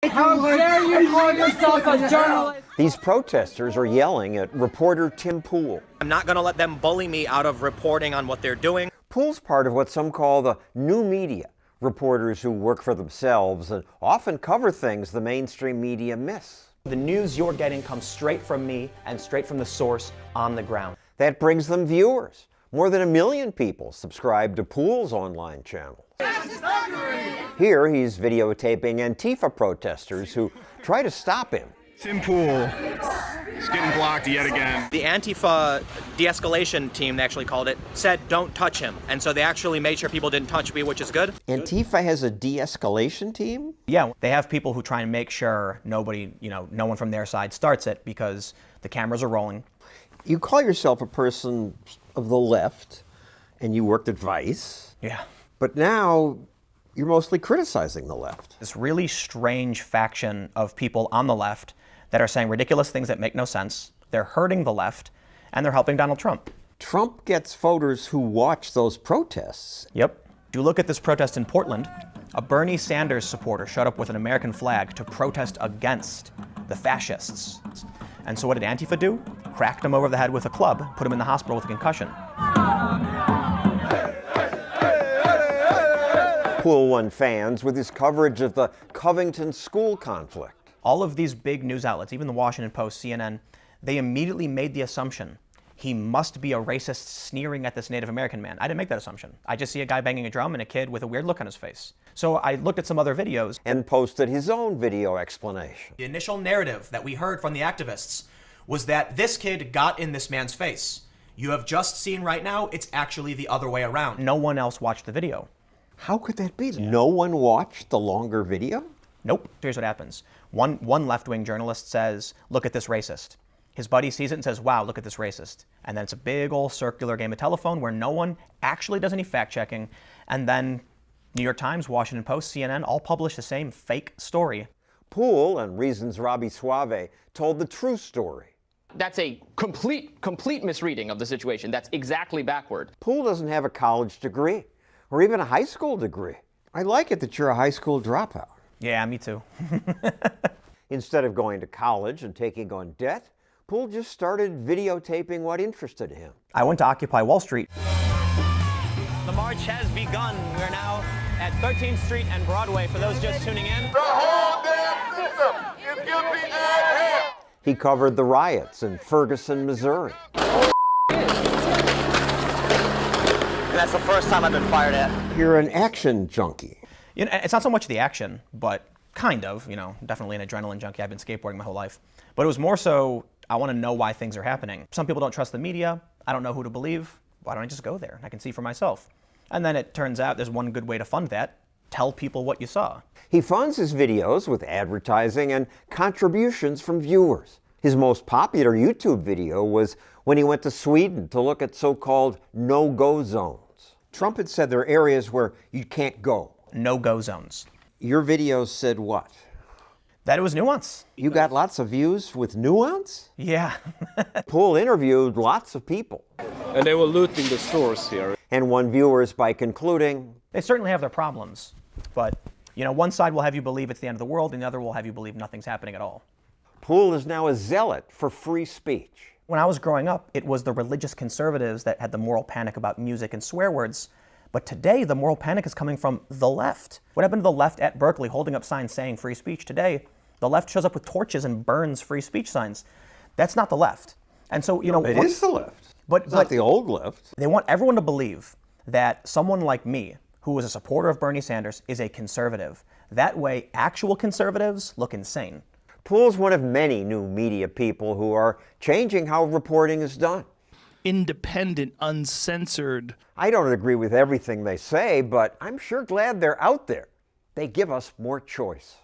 How dare you call yourself a journalist? These protesters are yelling at reporter Publ. I'm not going to let them bully me out of reporting on what they're doing. Publ's part of what some call the new media, reporters who work for themselves and often cover things the mainstream media miss. The news you're getting comes straight from me and straight from the source on the ground. That brings them viewers. More than 1 million people subscribe to Publ's online channel. Here he's videotaping Antifa protesters who try to stop him. Publ is getting blocked yet again. The Antifa de-escalation team, they actually called it, said don't touch him. And so they actually made sure people didn't touch me, which is good. Antifa has a de-escalation team? Yeah, they have people who try and make sure nobody, no one from their side starts it because the cameras are rolling. You call yourself a person of the left, and you worked at Vice. Yeah. But now you're mostly criticizing the left. This really strange faction of people on the left that are saying ridiculous things that make no sense. They're hurting the left, and they're helping Donald Trump. Trump gets voters who watch those protests. Yep. You look at this protest in Portland, a Bernie Sanders supporter showed up with an American flag to protest against the fascists. And so what did Antifa do? Cracked him over the head with a club, put him in the hospital with a concussion. Publ won fans with his coverage of the Covington school conflict. All of these big news outlets, even the Washington Post, CNN, they immediately made the assumption he must be a racist sneering at this Native American man. I didn't make that assumption. I just see a guy banging a drum and a kid with a weird look on his face. So I looked at some other videos. And posted his own video explanation. The initial narrative that we heard from the activists was that this kid got in this man's face. You have just seen right now, it's actually the other way around. No one else watched the video. How could that be? No one watched the longer video? Nope. Here's what happens. One left-wing journalist says, look at this racist. His buddy sees it and says, wow, look at this racist. And then it's a big old circular game of telephone where no one actually does any fact-checking. And then New York Times, Washington Post, CNN all publish the same fake story. Publ and Reason's Robbie Suave told the true story. That's a complete misreading of the situation. That's exactly backward. Publ doesn't have a college degree or even a high school degree. I like it that you're a high school dropout. Yeah, me too. Instead of going to college and taking on debt, Publ just started videotaping what interested him. I went to Occupy Wall Street. The march has begun. We're now at 13th Street and Broadway for those just tuning in. The whole damn system is guilty as hell. He covered the riots in Ferguson, Missouri. And that's the first time I've been fired at. You're an action junkie. It's not so much the action, but kind of, definitely an adrenaline junkie. I've been skateboarding my whole life. But it was more so, I want to know why things are happening. Some people don't trust the media. I don't know who to believe. Why don't I just go there? I can see for myself. And then it turns out there's one good way to fund that. Tell people what you saw. He funds his videos with advertising and contributions from viewers. His most popular YouTube video was when he went to Sweden to look at so-called no-go zones. Trump had said there are areas where you can't go. No-go zones. Your videos said what? That it was nuance. You got lots of views with nuance? Yeah. Publ interviewed lots of people. And they were looting the stores here. And won viewers by concluding, they certainly have their problems. But, one side will have you believe it's the end of the world, and the other will have you believe nothing's happening at all. Publ is now a zealot for free speech. When I was growing up, it was the religious conservatives that had the moral panic about music and swear words. But today, the moral panic is coming from the left. What happened to the left at Berkeley holding up signs saying free speech? Today, the left shows up with torches and burns free speech signs. That's not the left. And so, It is the left. It's not the old left. They want everyone to believe that someone like me, who is a supporter of Bernie Sanders, is a conservative. That way, actual conservatives look insane. Publ's one of many new media people who are changing how reporting is done. Independent, uncensored. I don't agree with everything they say, but I'm sure glad they're out there. They give us more choice.